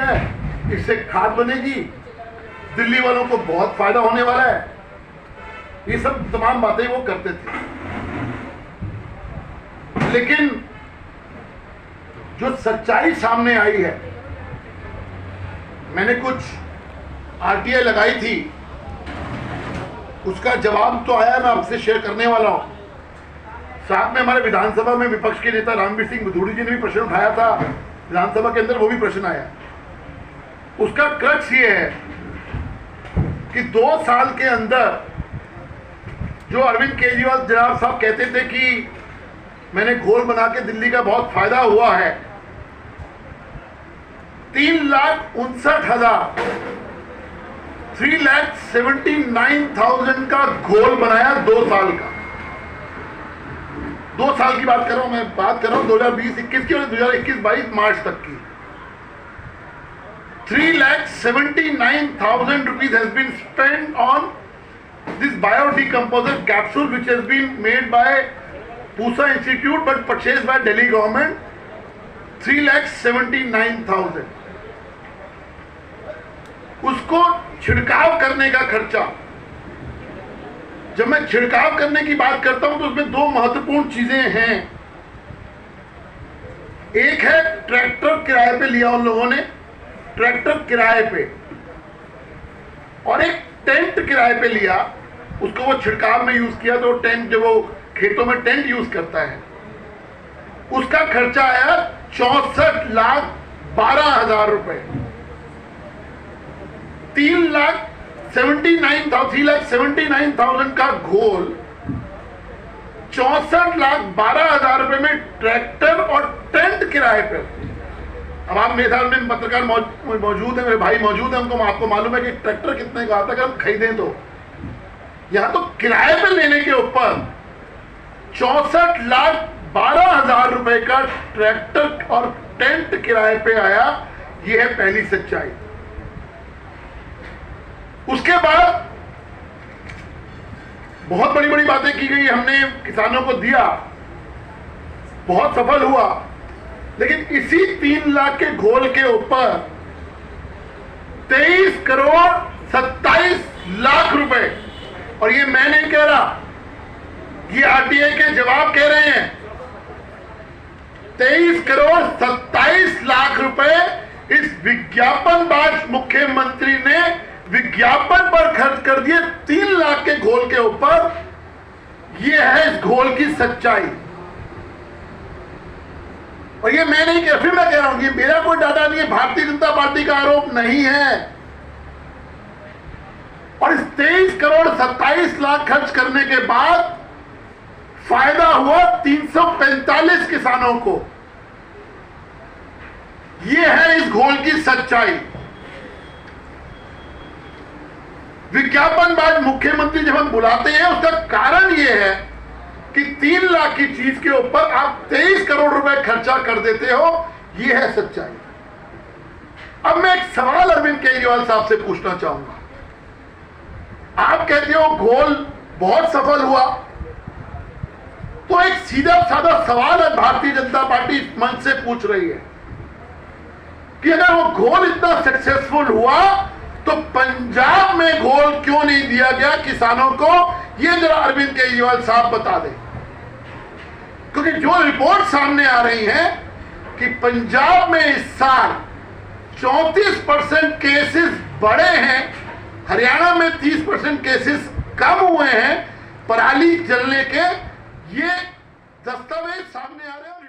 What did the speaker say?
है, इससे खाद बनेगी, दिल्ली वालों को बहुत फायदा होने वाला है, ये सब तमाम बातें वो करते थे। लेकिन जो सच्चाई सामने आई है, मैंने कुछ आरटीआई लगाई थी, उसका जवाब तो आया, मैं आपसे शेयर करने वाला हूं। साथ में हमारे विधानसभा में विपक्ष के नेता रामवीर सिंह भदौड़ी जी ने भी प्रश्न उठाया था, विधानसभा के अंदर वो भी प्रश्न आया। उसका क्रक्स ये है कि 2 साल के अंदर जो अरविंद केजरीवाल जनाब साहब कहते थे कि मैंने घोल बना के दिल्ली का बहुत फायदा हुआ है, 3,79,000 का घोल बनाया 2 साल का। 2 साल की बात कर रहा हूं मैं, बात कर रहा हूं 2020-21 की और 2021-22 मार्च तक की। 3,79,000 rupees has been spent on this biodecomposer capsule which has been made by Pusa Institute but purchased by Delhi government. 3,79,000। उसको छिड़काव करने का खर्चा, जब मैं छिड़काव करने की बात करता हूं तो उसमें 2 महत्वपूर्ण चीजें हैं। एक है ट्रैक्टर किराए पे लिया उन लोगों ने, ट्रैक्टर किराए पे, और एक टेंट किराए पे लिया, उसको वो छिड़काव में यूज किया। तो टेंट जो वो खेतों में टेंट यूज करता है, उसका खर्चा आया 64,12,000 रुपए। 3,79,000 का घोल 64,12,000 रुपए में ट्रैक्टर और टेंट किराए पे। अब आप मेरे साथ में पत्रकार मौजूद है, मेरे भाई मौजूद है, आपको मालूम है कि ट्रैक्टर कितने का आता है अगर हम खरीदें तो। यहां तो किराए पे लेने के ऊपर 64,12,000 रुपए का ट्रैक्टर और टेंट किराए पे आया। यह है पहली सच्चाई। उसके बाद बहुत बड़ी बड़ी बातें की गई, हमने किसानों को दिया, बहुत सफल हुआ, लेकिन इसी 3 लाख के घोल के ऊपर 23,27,00,000 रुपए, और ये मैं नहीं कह रहा, ये आरटीआई के जवाब कह रहे हैं, 23,27,00,000 रुपए इस विज्ञापनबाज मुख्यमंत्री ने विज्ञापन पर खर्च कर दिए 3 लाख के घोल के ऊपर। यह है इस घोल की सच्चाई। और ये मैं नहीं कह, फिर मैं कह रहा हूं कि मेरा कोई डाटा नहीं है, भारतीय जनता पार्टी का आरोप नहीं है। और इस 23,27,00,000 खर्च करने के बाद फायदा हुआ 345 किसानों को। यह है इस घोल की सच्चाई। विज्ञापनबाज मुख्यमंत्री जब हम बुलाते हैं, उसका कारण यह है कि 3 लाख की चीज के ऊपर आप 23 करोड़ रुपए खर्चा कर देते हो। यह है सच्चाई। अब मैं एक सवाल अरविंद केजरीवाल साहब से पूछना चाहूंगा। आप कहते हो घोल बहुत सफल हुआ, तो एक सीधा साधा सवाल है भारतीय जनता पार्टी इस मंच से पूछ रही है कि अगर वो घोल इतना सक्सेसफुल हुआ तो पंजाब में घोल क्यों नहीं दिया गया किसानों को? ये जरा अरविंद केजरीवाल साहब बता दें। क्योंकि जो रिपोर्ट सामने आ रही है कि पंजाब में इस साल 34% केसेस बढ़े हैं, हरियाणा में 30% केसेस कम हुए हैं पराली जलने के, ये दस्तावेज सामने आ रहे हैं।